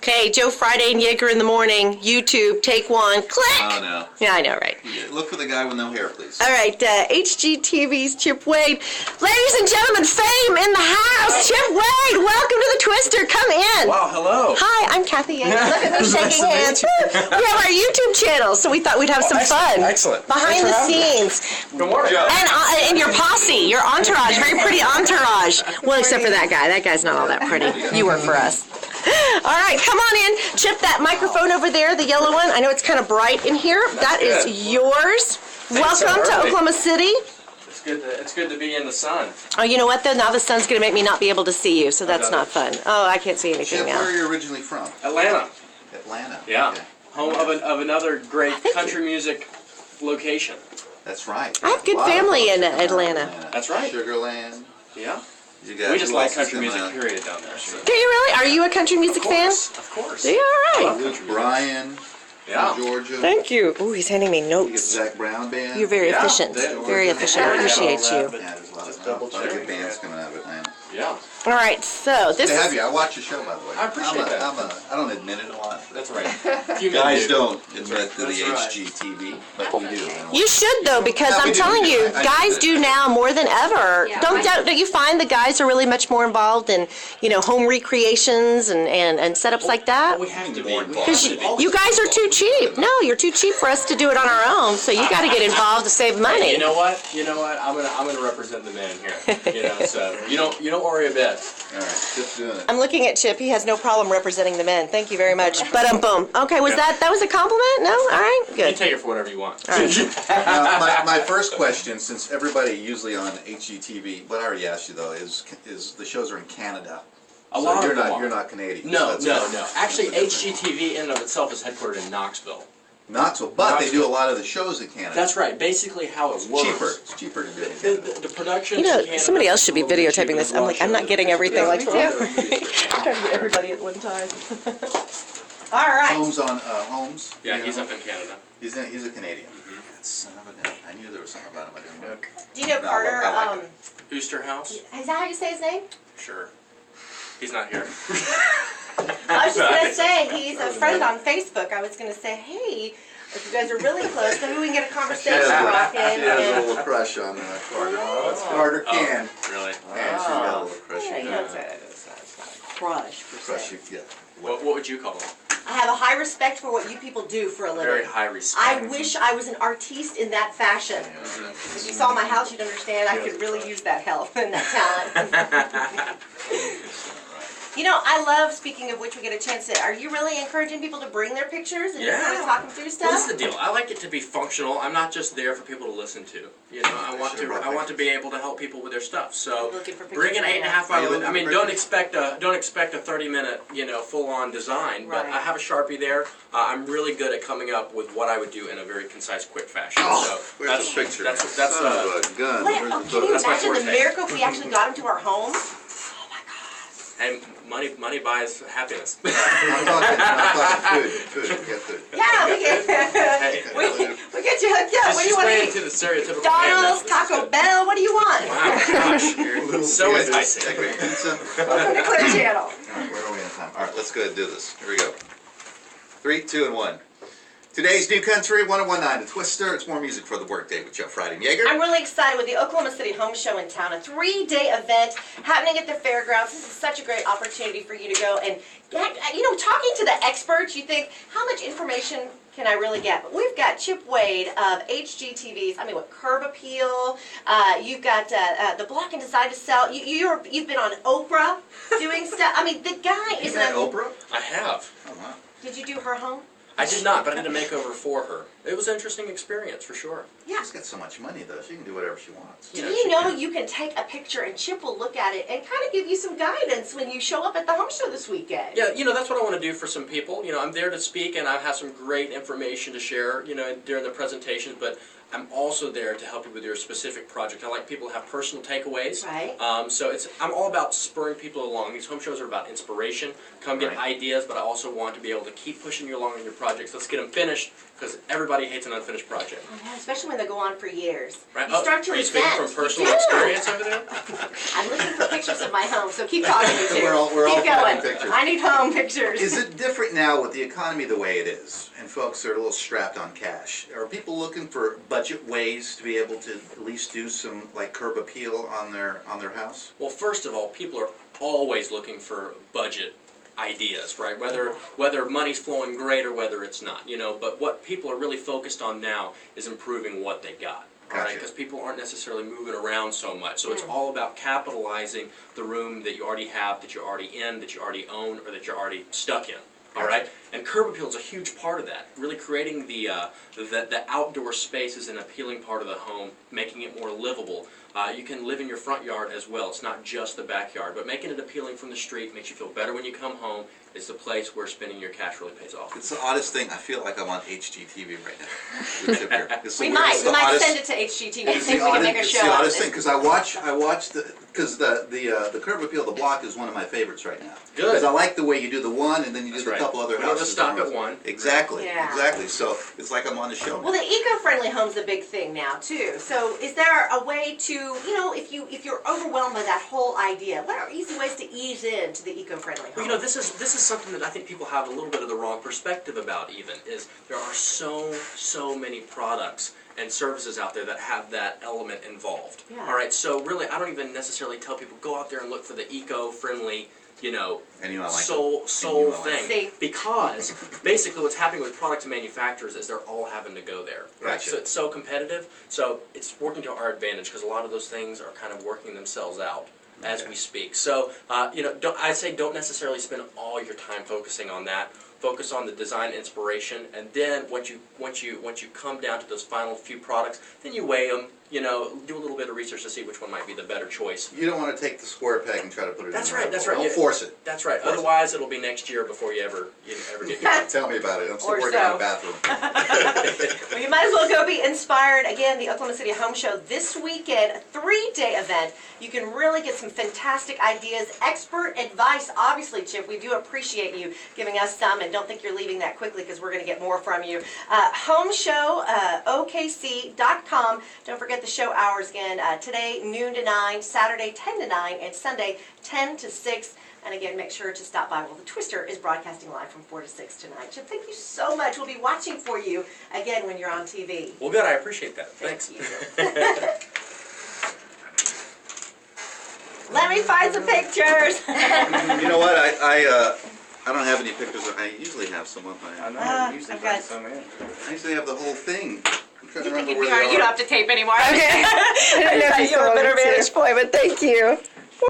Okay, Joe Friday Yeager in the morning. YouTube, take one. Click. Oh no. Yeah, I know, right? Yeah, look for the guy with no hair, please. All right, HGTV's Chip Wade. Ladies and gentlemen, fame in the house. Chip Wade, welcome to the Twister. Come in. Wow, hello. Hi, I'm Kathi Yeager. Look at me shaking hands. We have our YouTube channel, so we thought we'd have some fun. Excellent. Behind the scenes. Good morning. And your posse, your entourage, very pretty entourage. Well, except for that guy. That guy's not all that pretty. You work for us. All right, come on in. Chip, that microphone over there, the yellow one. I know it's kind of bright in here. That is yours. Welcome to Oklahoma City. It's good to be in the sun. Oh, you know what, though? Now the sun's going to make me not be able to see you, so that's not fun. Oh, I can't see anything Chip, now. where are you originally from? Atlanta. Atlanta. Yeah. Okay. Home of another great country music location. That's right. I have good family in Atlanta. That's right. Sugarland. Yeah. You got We just who like else is country music, coming out? period, down there. So. Do you really? Are you a country music fan? Of course. Yeah, all right. Luke Bryan. Yeah. From Georgia. Thank you. Ooh, he's handing me You get notes. Zach Brown band. You're very Yeah, efficient. that- Very efficient. I appreciate you. Yeah, there's a lot Just of double good checking. bands coming out of Atlanta. Yeah. All right, so this Good to have is... you. I watch your show, by the way. I appreciate that. I don't admit it a lot. That's right. Few men Guys do. don't admit to the That's right. HGTV, but we do. You should, though, because Yeah, we I'm do, telling we do. you, I guys do. do now more than ever. Yeah, Don't you find the guys are really much more involved in, home recreations and setups like that? We have to be. More We have Because to be. you guys are too cheap. No, you're too cheap for us to do it on our own, so you got to get involved to save money. You know what? I'm gonna represent the men here. So you don't worry a bit. All right, Chip's doing it. I'm looking at Chip. He has no problem representing the men. Thank you very much. Boom. Okay, that was a compliment? No? All right, You good. take it for whatever you want. Now, my first question, since everybody usually on HGTV, what I already asked you though, is the shows are in Canada. A So lot you're of them not are. you're not Canadian. No. so that's Actually, that's a difference. HGTV in and of itself is headquartered in Knoxville. Not so, but they do a lot of the shows in Canada. That's right. Basically, how it works. cheaper. It's cheaper to do it in Canada. The production. Somebody else should be videotaping this. I'm not getting everything like you. I'm trying to get everybody at one time. All right. Holmes on Holmes. Yeah, he's up in Canada. He's a Canadian. That son of a gun. I knew there was something about him I didn't know. Do you know No, Carter? I like Oosterhouse? Is that how you say his name? Sure. He's not here. I was just going to say, he's a friend on Facebook. I was going to say, hey, if you guys are really close, maybe we can get a conversation rocking. She has a little crush on Carter. Carter can. Really? Yeah, she's got a little crush Yeah, on you him. don't say that. It's not a crush, per Crush, se. yeah. What would you call him? I have a high respect for what you people do for a living. Very high respect. I wish I was an artiste in that fashion. If you saw my house, you'd understand I could really use that help and that talent. I love, speaking of which, we get a chance to, are you really encouraging people to bring their pictures and just kind of talk them through stuff? Well, this is the deal. I like it to be functional. I'm not just there for people to listen to. I want to be able to help people with their stuff. So Looking for pictures bring an right 8.5 Are you hour. looking I mean, for don't pictures? expect a 30-minute full-on design. But Right. I have a Sharpie there. I'm really good at coming up with what I would do in a very concise, quick fashion. Oh, so where's the picture? That's Son of a gun. What, Where's the can you photo? That's my imagine the forte. miracle if we actually got him to our home? and money buys happiness. I'm talking food. We got food. Yeah, we get, Hey. we get you hooked up. What do you want to Just eat? into the stereotypical McDonald's, man. Taco Bell, what do you want? Wow, gosh, you're so You guys enticing. take me pizza? Welcome to Clear Channel. All right, where are we on time? All right, let's go ahead and do this. Here we go. 3, 2, and 1. Today's New Country 1019, The Twister. It's more music for the workday with Joe Friday Yeager. I'm really excited with the Oklahoma City Home Show in town, a 3-day event happening at the fairgrounds. This is such a great opportunity for you to go and get, talking to the experts, you think, how much information can I really get? But we've got Chip Wade of HGTV's, Curb Appeal. You've got the Block and Decide to Sell. You've been on Oprah doing stuff. The guy is You met Oprah? I have. Oh, wow. Did you do her home? I did not, but I did a makeover for her. It was an interesting experience, for sure. Yeah. She's got so much money, though. She can do whatever she wants. Do you know you can take a picture and Chip will look at it and kind of give you some guidance when you show up at the home show this weekend? Yeah, that's what I want to do for some people. I'm there to speak and I have some great information to share, during the presentations, but I'm also there to help you with your specific project. I like people to have personal takeaways. Right. So I'm all about spurring people along. These home shows are about inspiration. Come get Right. ideas, but I also want to be able to keep pushing you along in your projects. Let's get them finished because everybody Nobody hates an unfinished project. Especially when they go on for years. Right? You start to Are you speaking resent. from personal You do. experience over there? I'm looking for pictures of my home, so keep talking, you two. We're all keep going. finding pictures. I need home pictures. Is it different now with the economy the way it is, and folks are a little strapped on cash? Are people looking for budget ways to be able to at least do some like curb appeal on their house? Well, first of all, people are always looking for budget ideas, right? Whether money's flowing great or whether it's not, you know. But what people are really focused on now is improving what they got. All right, Gotcha. because people aren't necessarily moving around so much. So it's all about capitalizing the room that you already have, that you're already in, that you already own, or that you're already stuck in. All right, and curb appeal is a huge part of that. Really creating the outdoor space is an appealing part of the home, making it more livable. You can live in your front yard as well. It's not just the backyard, but making it appealing from the street makes you feel better when you come home. It's the place where spending your cash really pays off. It's the oddest thing. I feel like I'm on HGTV right now. With Chip here. It's the We weirdest- might the oddest- send it to HGTV and It's see if the we can oddest, make a it's show the out of oddest it. thing because I watch the curb appeal. The block is one of my favorites right now. Good. Because I like the way you do the one and then you do That's the right. couple other We don't houses. just stop in a row. at one. Exactly. Yeah. Exactly. So it's like I'm on the show. Well, the eco-friendly home's a big thing now too. So, is there a way to, if you're overwhelmed by that whole idea, what are easy ways to ease into the eco-friendly home? Well, you know, this is something that I think people have a little bit of the wrong perspective about. Even is there are so many products and services out there that have that element involved. Yeah. All right, so really, I don't even necessarily tell people go out there and look for the eco-friendly, And you know I like soul it. And you know I like it. See. because basically what's happening with products and manufacturers is they're all having to go there. Right? Gotcha. So it's so competitive. So it's working to our advantage because a lot of those things are kind of working themselves out as Okay. we speak. So I'd say don't necessarily spend all your time focusing on that. Focus on the design inspiration, and then once you come down to those final few products, then you weigh them. Do a little bit of research to see which one might be the better choice. You don't want to take the square peg and try to put it That's in right. the That's round right. hole. Don't force it. That's right. Force it. Otherwise, it'll be next year before you ever get. Tell me about it. I'm still Or working so. on the bathroom. Well, you might as well go be inspired. Again, the Oklahoma City Home Show this weekend, a 3-day event. You can really get some fantastic ideas, expert advice. Obviously, Chip, we do appreciate you giving us some, and don't think you're leaving that quickly because we're going to get more from you. Home Show, OKC.com. Don't forget the show hours again. Today, noon to 9, Saturday, 10 to 9, and Sunday, 10 to 6. And again, make sure to stop by. Well, the Twister is broadcasting live from 4 to 6 tonight. Chip, thank you so much. We'll be watching for you again when you're on TV. Well, good. I appreciate that. Thanks. Thank you. Let me find some pictures. You know what? I don't have any pictures. I usually have some of I mine. know, you usually I've bring got- some in. I usually have the whole thing. I'm trying to You think remember it'd where be they hard? are. You don't have to tape anymore. Okay. I don't know if You have a better vantage point, but thank you.